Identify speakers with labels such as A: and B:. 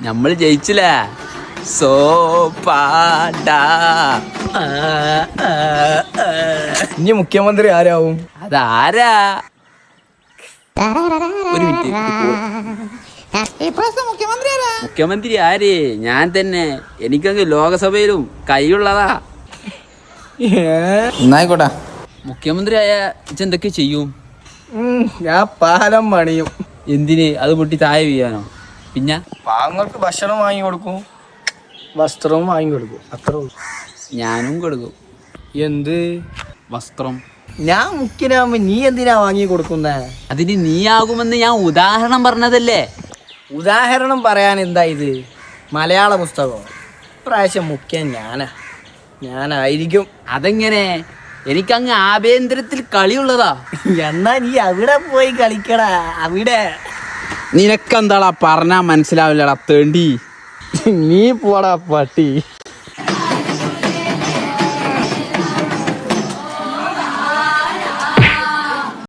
A: നമ്മൾ ജയിച്ചില്ലേ? സോപ്പാടാ.
B: ഇനി മുഖ്യമന്ത്രി ആരാവും?
A: അതാരാ? ഒരു മിനിറ്റ്. മുഖ്യമന്ത്രി ആര്? ഞാൻ തന്നെ. എനിക്കങ്ങ് ലോകസഭയിലും കൈയുള്ളതാ.
B: എന്നായിക്കോട്ടെ.
A: മുഖ്യമന്ത്രി ആയ എന്തൊക്കെ ചെയ്യും?
B: ഞാൻ പാലം പണിയും.
A: എന്തിന്? അത് പൊട്ടി താഴെ വീഴാനോ? പിന്നെ
B: പാവങ്ങൾക്ക് ഭക്ഷണം വാങ്ങി കൊടുക്കും, വസ്ത്രവും വാങ്ങി കൊടുക്കും, അത്ര.
A: ഞാനും കൊടുക്കും.
B: എന്ത്
A: വസ്ത്രം?
B: ഞാൻ മുഖ്യനാകുമ്പോ നീ എന്തിനാ വാങ്ങി കൊടുക്കുന്നേ?
A: അതിന് നീയാകുമെന്ന് ഞാൻ ഉദാഹരണം പറഞ്ഞതല്ലേ.
B: ഉദാഹരണം പറയാൻ എന്താ ഇത്? മലയാള പുസ്തകമോ? ഇപ്രാവശ്യം മുഖ്യൻ ഞാനായിരിക്കും.
A: അതെങ്ങനെ? എനിക്കങ്ങ് ആഭ്യന്തരത്തിൽ കളിയുള്ളതാ.
B: എന്നാ നീ അവിടെ പോയി കളിക്കടാ. അവിടെ
A: നിനക്കെന്താടാ പറഞ്ഞാ മനസ്സിലാവില്ലടാ തേണ്ടി.
B: നീ പോടാ പട്ടി.